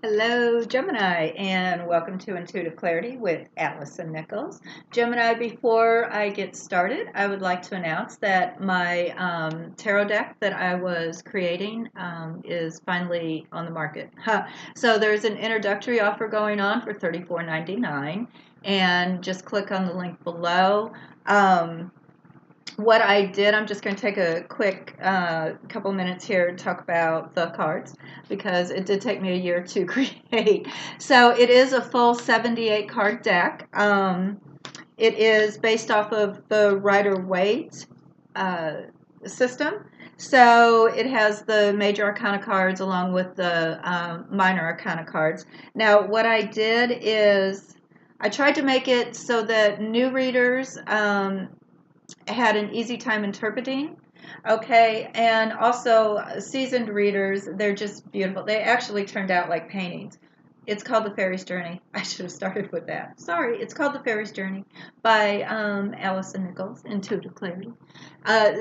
Hello, Gemini, and welcome to Intuitive Clarity with Allison Nichols. Gemini, before I get started, I would like to announce that my tarot deck that I was creating is finally on the market. So there's an introductory offer going on for $34.99, and just click on the link below. What I did, I'm just going to take a quick couple minutes here to talk about the cards because it did take me a year to create. So it is a full 78 card deck. It is based off of the Rider-Waite system. So it has the major arcana cards along with the minor arcana cards. Now what I did is I tried to make it so that new readers had an easy time interpreting. Okay, and also seasoned readers, they're just beautiful. They actually turned out like paintings. It's called The Fairy's Journey. I should have started with that. Sorry, it's called The Fairy's Journey by Allison Nichols, Intuitive Clarity.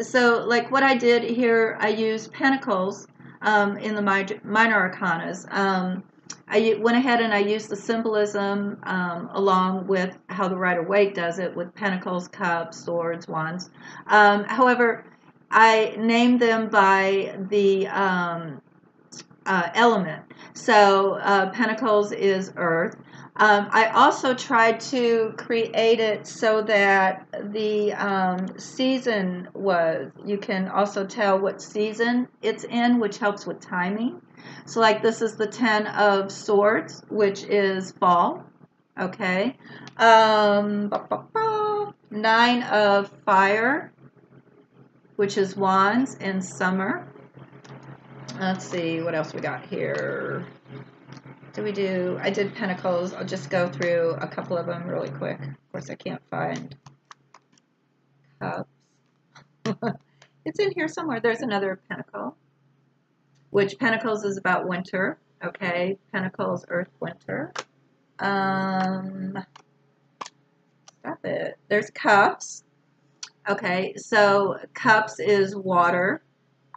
So, like what I did here, I used pentacles in the minor arcanas. I went ahead and I used the symbolism along with how the Rider-Waite does it with pentacles, cups, swords, wands. However, I named them by the element. So pentacles is earth. I also tried to create it so that the season was, you can also tell what season it's in, which helps with timing. So like this is the 10 of Swords, which is fall. Okay. 9 of Fire, which is Wands and summer. Let's see what else we got here. I did Pentacles. I'll just go through a couple of them really quick. Of course, I can't find Cups. It's in here somewhere. There's another Pentacle, which Pentacles is about winter. Okay, Pentacles, Earth, Winter. Stop it. There's Cups. Okay, so Cups is water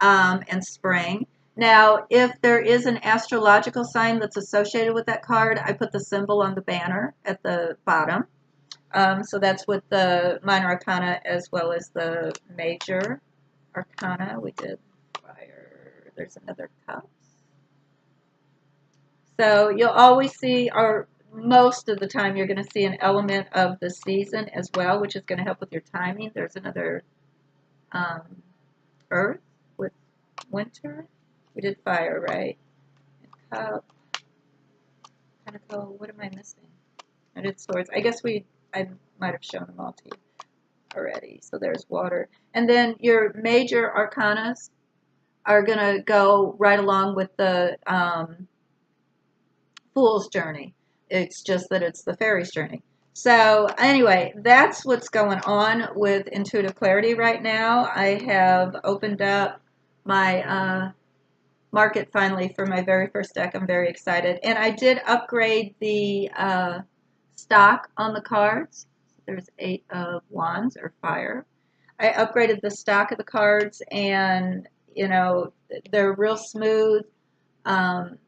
and spring. Now, if there is an astrological sign that's associated with that card, I put the symbol on the banner at the bottom. So that's with the minor arcana as well as the major arcana. We did fire. There's another cup. So you'll always see, or most of the time, you're going to see an element of the season as well, which is going to help with your timing. There's another earth with winter. We did fire, right? And cup, pentacle. What am I missing? I did swords. I guess I might have shown them all to you already. So there's water. And then your major arcanas are going to go right along with the Fool's Journey. It's just that it's the Fairy's Journey. So anyway, that's what's going on with Intuitive Clarity right now. I have opened up my market finally for my very first deck. I'm very excited. And I did upgrade the stock on the cards. There's 8 of Wands or Fire. I upgraded the stock of the cards, and you know, they're real smooth. Or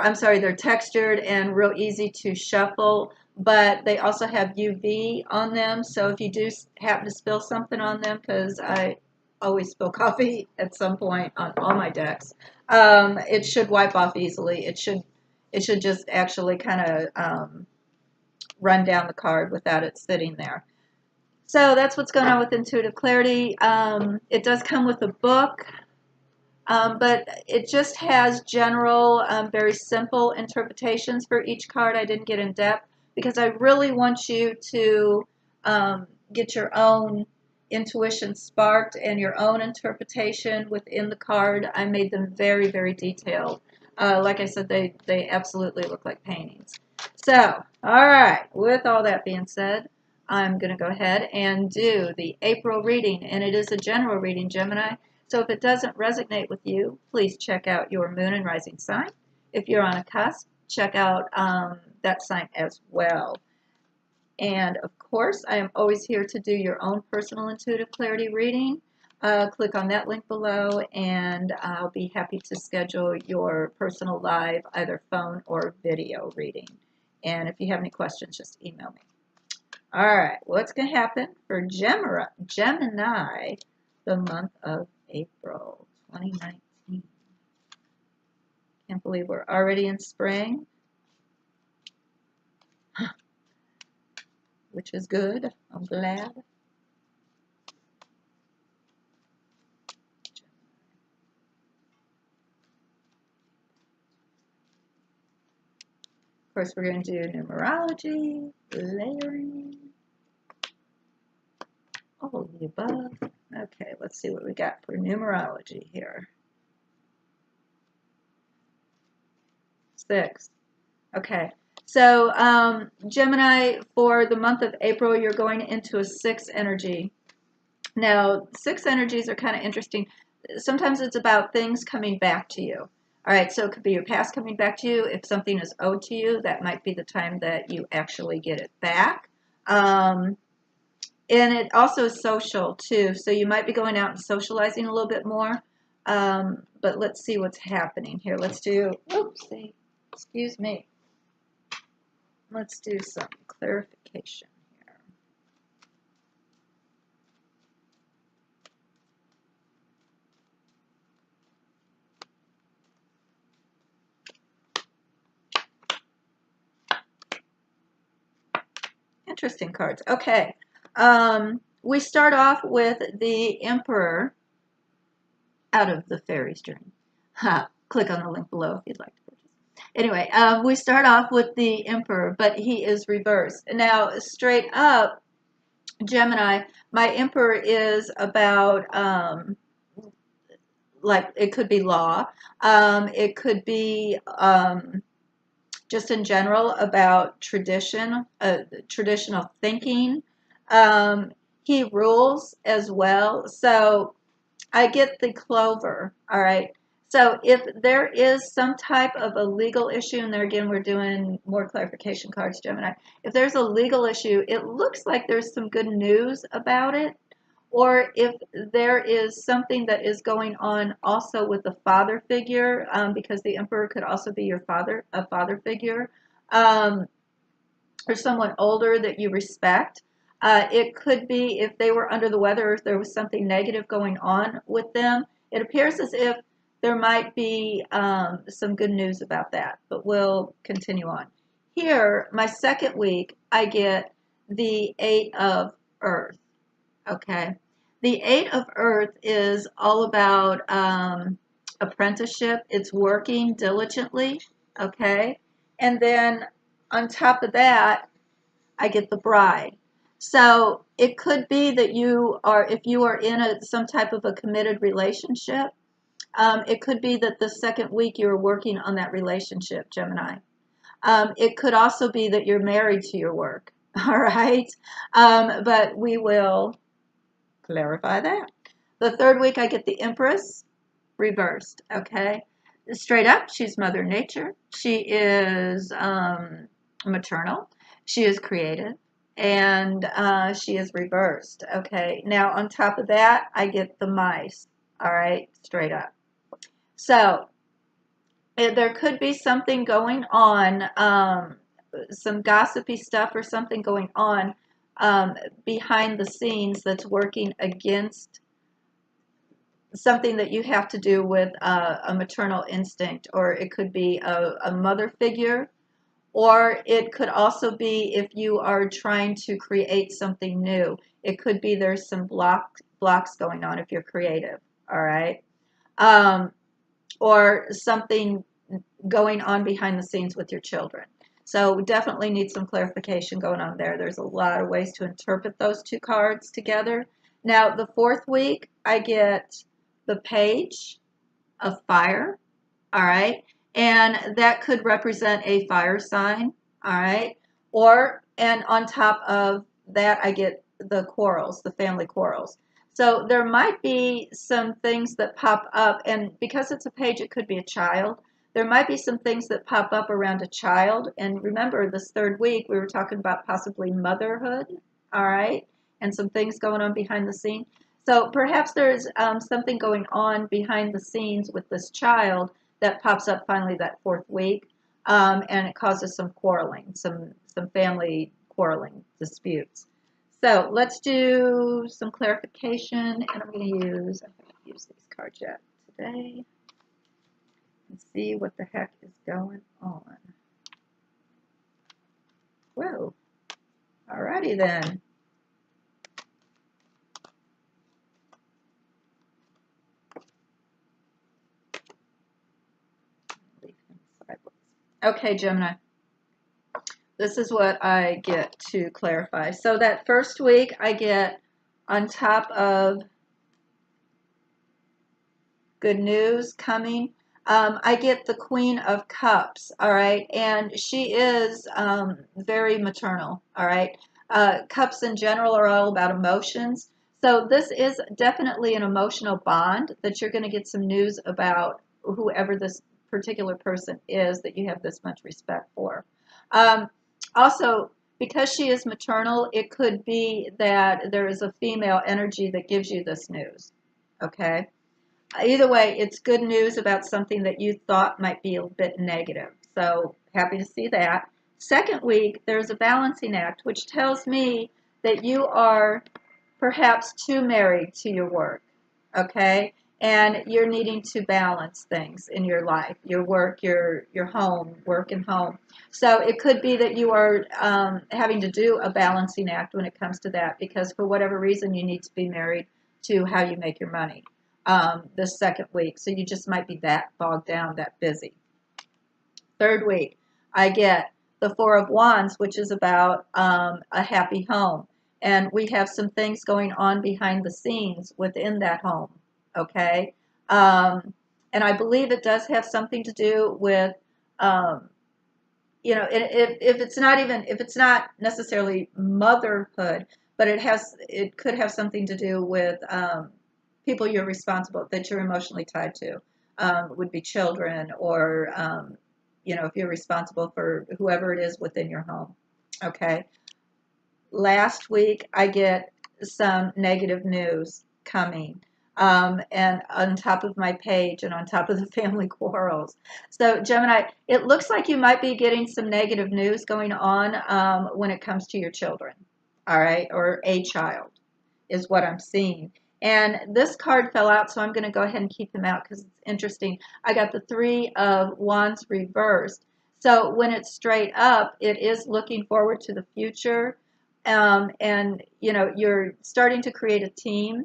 I'm sorry, they're textured and real easy to shuffle, but they also have UV on them. So if you do happen to spill something on them, because I always spill coffee at some point on all my decks, it should wipe off easily. It should just actually kind of run down the card without it sitting there. So that's what's going on with Intuitive Clarity. It does come with a book. But it just has general, very simple interpretations for each card. I didn't get in depth because I really want you to get your own intuition sparked and your own interpretation within the card. I made them very, very detailed. Like I said, they absolutely look like paintings. So, all right, with all that being said, I'm going to go ahead and do the April reading, and it is a general reading, Gemini. So if it doesn't resonate with you, please check out your moon and rising sign. If you're on a cusp, check out that sign as well. And of course, I am always here to do your own personal intuitive clarity reading. click on that link below, and I'll be happy to schedule your personal live, either phone or video reading. And if you have any questions, just email me. All right, what's going to happen for Gemini the month of April 2019? Can't believe we're already in spring, which is good. I'm glad. Of course, we're going to do numerology, layering, all of the above. Okay, let's see what we got for numerology here. 6. Okay, so Gemini, for the month of April, you're going into a 6 energy. Now, 6 energies are kind of interesting. Sometimes it's about things coming back to you. All right, so it could be your past coming back to you. If something is owed to you, that might be the time that you actually get it back. And it also is social, too. So you might be going out and socializing a little bit more. But let's see what's happening here. Let's do, oopsie, excuse me. Let's do some clarification here. Interesting cards. Okay. We start off with the Emperor out of the Fairy's Journey. Click on the link below if you'd like to purchase. Anyway, we start off with the Emperor, but he is reversed. Now, straight up, Gemini, my Emperor is about, like, it could be law. It could be just in general about tradition, traditional thinking. He rules as well. So I get the clover, all right? So if there is some type of a legal issue, and there again, we're doing more clarification cards, Gemini. If there's a legal issue, it looks like there's some good news about it. Or if there is something that is going on also with the father figure, because the Emperor could also be your father, a father figure, or someone older that you respect. It could be if they were under the weather, or if there was something negative going on with them. It appears as if there might be some good news about that, but we'll continue on. Here, my second week, I get the 8 of Earth, okay? The 8 of Earth is all about apprenticeship. It's working diligently, okay? And then on top of that, I get the Bride. So it could be that you are, if you are in some type of a committed relationship, it could be that the second week you're working on that relationship, Gemini. It could also be that you're married to your work, all right? But we will clarify that. The third week, I get the Empress reversed, okay? Straight up, she's Mother Nature. She is maternal. She is creative. And she is reversed, okay? Now, on top of that, I get the Mice, all right? Straight up. So, there could be something going on, some gossipy stuff or something going on behind the scenes that's working against something that you have to do with a maternal instinct, or it could be a mother figure, or it could also be if you are trying to create something new. It could be there's some blocks going on if you're creative, all right? Or something going on behind the scenes with your children. So we definitely need some clarification going on there. There's a lot of ways to interpret those two cards together. Now, the fourth week, I get the Page of Fire, all right? And that could represent a fire sign, all right? Or, and on top of that, I get the quarrels, the family quarrels. So there might be some things that pop up, and because it's a page, it could be a child. There might be some things that pop up around a child. And remember, this third week, we were talking about possibly motherhood, all right? And some things going on behind the scene. So perhaps there's something going on behind the scenes with this child that pops up finally that fourth week, and it causes some quarreling, some family quarreling disputes. So let's do some clarification, and I haven't used these cards yet today, and see what the heck is going on. Whoa. Alrighty then. Okay, Gemini. This is what I get to clarify. So that first week I get, on top of good news coming, I get the Queen of Cups, all right? And she is very maternal, all right? Cups in general are all about emotions. So this is definitely an emotional bond that you're going to get some news about whoever this particular person is that you have this much respect for. Um, Also, because she is maternal, it could be that there is a female energy that gives you this news, okay? Either way, it's good news about something that you thought might be a bit negative. So happy to see that. Second week, there's a balancing act, which tells me that you are perhaps too married to your work, okay? And you're needing to balance things in your life, your work, your home, work and home. So it could be that you are having to do a balancing act when it comes to that, because for whatever reason, you need to be married to how you make your money this second week. So you just might be that bogged down, that busy. Third week, I get the Four of Wands, which is about a happy home. And we have some things going on behind the scenes within that home. Okay. And I believe it does have something to do with, um, if it's not necessarily motherhood, but it could have something to do with people you're responsible, that you're emotionally tied to, would be children, or if you're responsible for whoever it is within your home. Okay. Last week I get some negative news coming. And on top of my page, and on top of the family quarrels. So Gemini, it looks like you might be getting some negative news going on when it comes to your children. All right. Or a child is what I'm seeing. And this card fell out, so I'm going to go ahead and keep him out because it's interesting. I got the Three of Wands reversed. So when it's straight up, it is looking forward to the future. And, you're starting to create a team.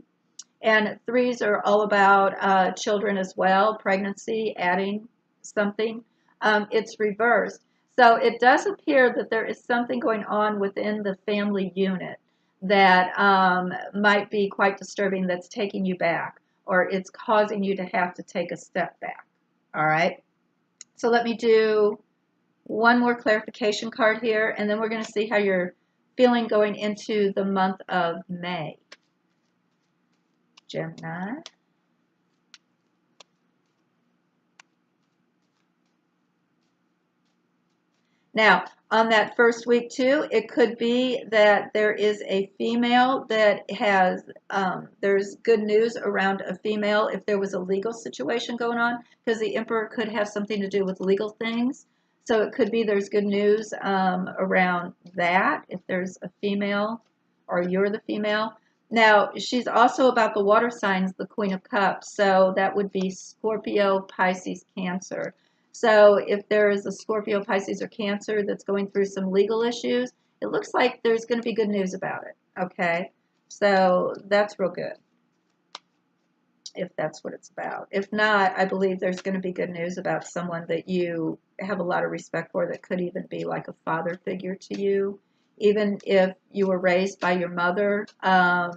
And threes are all about children as well, pregnancy, adding something. It's reversed. So it does appear that there is something going on within the family unit that might be quite disturbing, that's taking you back, or it's causing you to have to take a step back. All right. So let me do one more clarification card here, and then we're going to see how you're feeling going into the month of May. Gemini. Now, on that first week too, it could be that there is a female that has, there's good news around a female if there was a legal situation going on, because the Emperor could have something to do with legal things. So it could be there's good news around that if there's a female, or you're the female. Now, she's also about the water signs, the Queen of Cups. So that would be Scorpio, Pisces, Cancer. So if there is a Scorpio, Pisces, or Cancer that's going through some legal issues, it looks like there's going to be good news about it. Okay, so that's real good if that's what it's about. If not, I believe there's going to be good news about someone that you have a lot of respect for, that could even be like a father figure to you, even if you were raised by your mother, so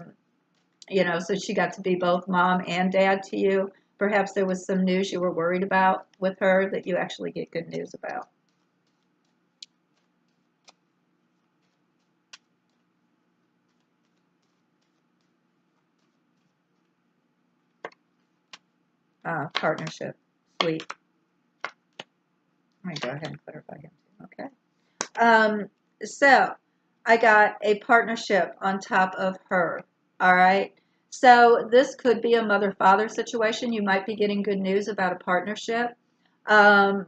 she got to be both mom and dad to you. Perhaps there was some news you were worried about with her that you actually get good news about. Partnership. Sweet. Let me go ahead and clarify him. Okay. So I got a partnership on top of her. All right. So this could be a mother-father situation. You might be getting good news about a partnership. Um,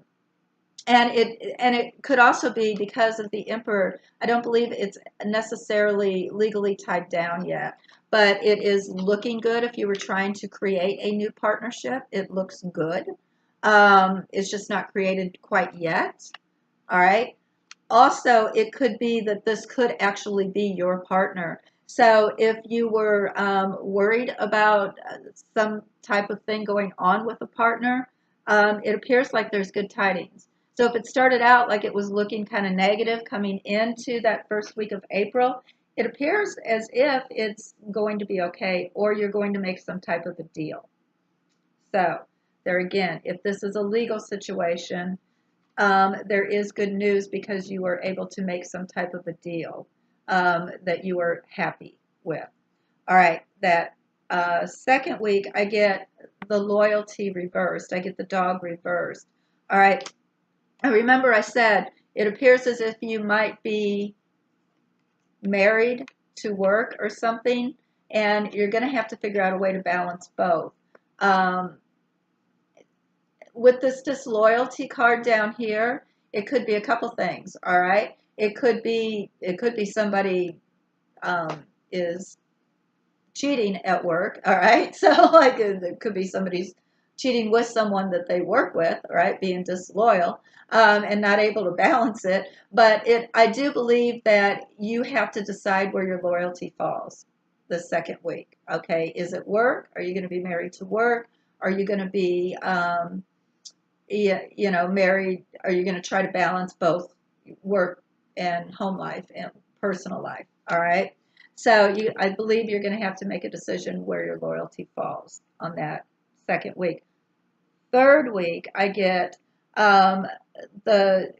and it could also be because of the emperor. I don't believe it's necessarily legally tied down yet, but it is looking good. If you were trying to create a new partnership, it looks good. It's just not created quite yet. All right. Also, it could be that this could actually be your partner. So if you were worried about some type of thing going on with a partner, it appears like there's good tidings. So if it started out like it was looking kind of negative coming into that first week of April, it appears as if it's going to be okay, or you're going to make some type of a deal. So there again, if this is a legal situation, there is good news because you were able to make some type of a deal that you were happy with. All right, that second week, I get the loyalty reversed. I get the dog reversed. All right, and remember I said it appears as if you might be married to work or something, and you're going to have to figure out a way to balance both. Um, with this disloyalty card down here, it could be a couple things. All right, it could be somebody is cheating at work. All right, so like it could be somebody's cheating with someone that they work with. All right, being disloyal and not able to balance it. But I do believe that you have to decide where your loyalty falls the second week. Okay, is it work? Are you going to be married to work? Are you going to be married? Are you going to try to balance both work and home life and personal life? All right. So I believe you're going to have to make a decision where your loyalty falls on that second week. Third week, I get the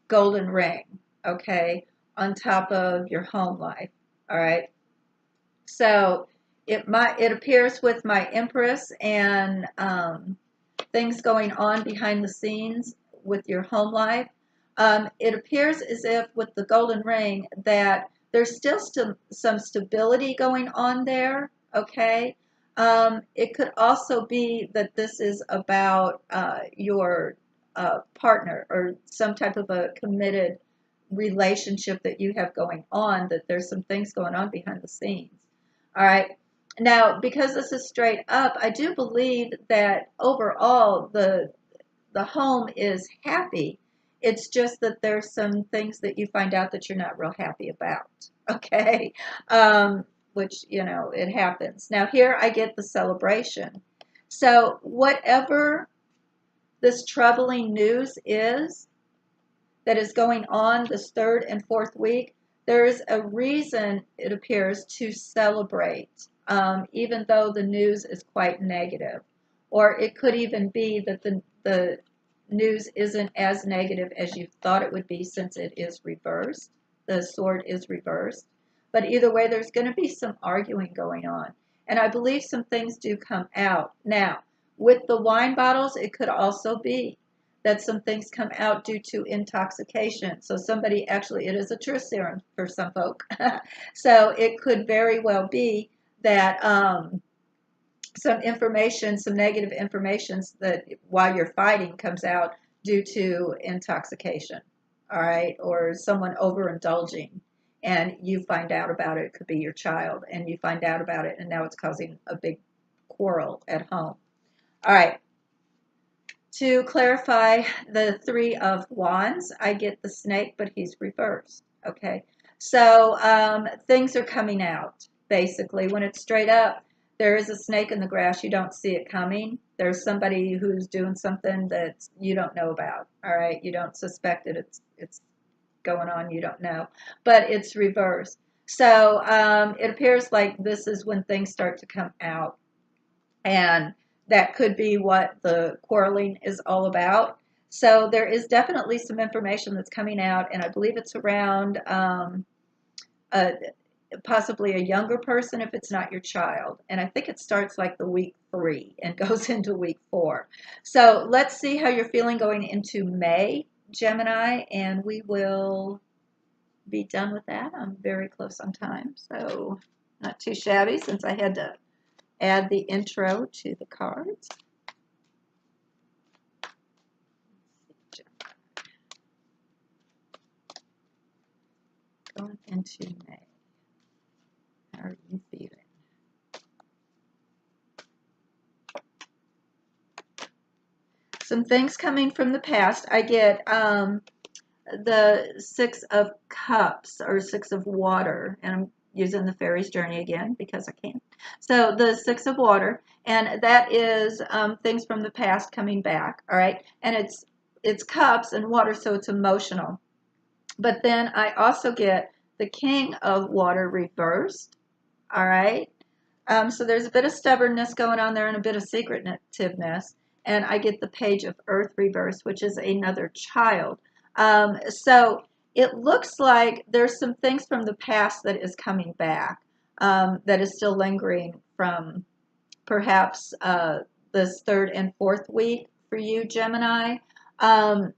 golden ring, okay, on top of your home life. All right. So it appears with my Empress and things going on behind the scenes with your home life. It appears as if with the golden ring that there's still some stability going on there. Okay. It could also be that this is about your partner or some type of a committed relationship that you have going on, that there's some things going on behind the scenes. All right. Now, because this is straight up, I do believe that overall the home is happy. It's just that there's some things that you find out that you're not real happy about. Okay, which it happens. Now here I get the celebration. So whatever this troubling news is that is going on this third and fourth week, there is a reason, it appears, to celebrate, even though the news is quite negative. Or it could even be that the news isn't as negative as you thought it would be, since it is reversed. The sword is reversed. But either way, there's going to be some arguing going on. And I believe some things do come out. Now, with the wine bottles, it could also be that some things come out due to intoxication. So somebody actually, it is a truth serum for some folk. So it could very well be that some information, some negative information that while you're fighting comes out due to intoxication. All right, or someone overindulging, and you find out about it. It could be your child, and you find out about it, and now it's causing a big quarrel at home. All right. To clarify the Three of Wands, I get the snake, but he's reversed. Okay, so things are coming out. Basically, when it's straight up, there is a snake in the grass. You don't see it coming. There's somebody who's doing something that you don't know about. All right, you don't suspect it. It's going on. You don't know, but it's reversed. So it appears like this is when things start to come out, and that could be what the quarreling is all about. So there is definitely some information that's coming out, and I believe it's around possibly a younger person if it's not your child. And I think it starts like the week 3 and goes into week 4. So let's see how you're feeling going into May, Gemini, and we will be done with that. I'm very close on time, so not too shabby since I had to add the intro to the cards. Going into May. How are you feeling? Some things coming from the past. I get the Six of Cups or Six of Water, and I'm using the Fairy's Journey again because I can. So the Six of Water, and that is things from the past coming back. All right, and it's cups and water, so it's emotional. But then I also get the King of Water reversed. All right. So there's a bit of stubbornness going on there and a bit of secretiveness. And I get the Page of Earth reversed, which is another child. So it looks like there's some things from the past that is coming back, that is still lingering from perhaps this third and fourth week for you, Gemini. And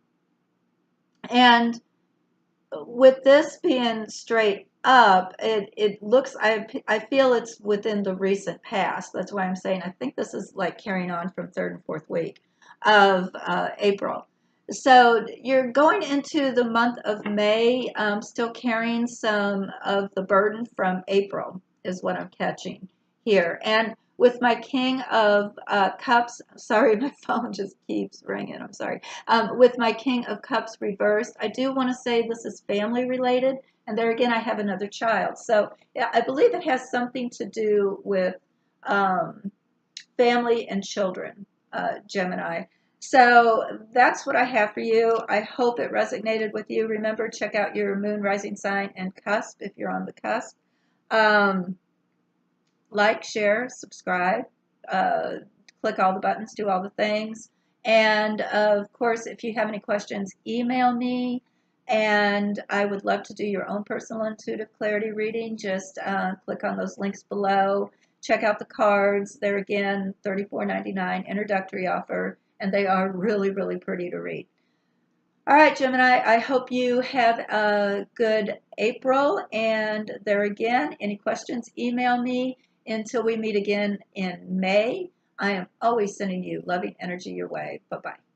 with this being straight up, it looks, I feel it's within the recent past. That's why I'm saying I think this is like carrying on from third and fourth week of April. So you're going into the month of May, still carrying some of the burden from April is what I'm catching here. And with my King of Cups, sorry, my phone just keeps ringing, I'm sorry. With my King of Cups reversed, I do want to say this is family related. And there again, I have another child. So yeah, I believe it has something to do with family and children, Gemini. So that's what I have for you. I hope it resonated with you. Remember, check out your moon, rising sign, and cusp if you're on the cusp. Like, share, subscribe, click all the buttons, do all the things. And of course, if you have any questions, email me. And I would love to do your own personal intuitive clarity reading. Just click on those links below. Check out the cards. They're again $34.99 introductory offer. And they are really, really pretty to read. All right, Gemini, I hope you have a good April. And there again, any questions, email me. Until we meet again in May, I am always sending you loving energy your way. Bye-bye.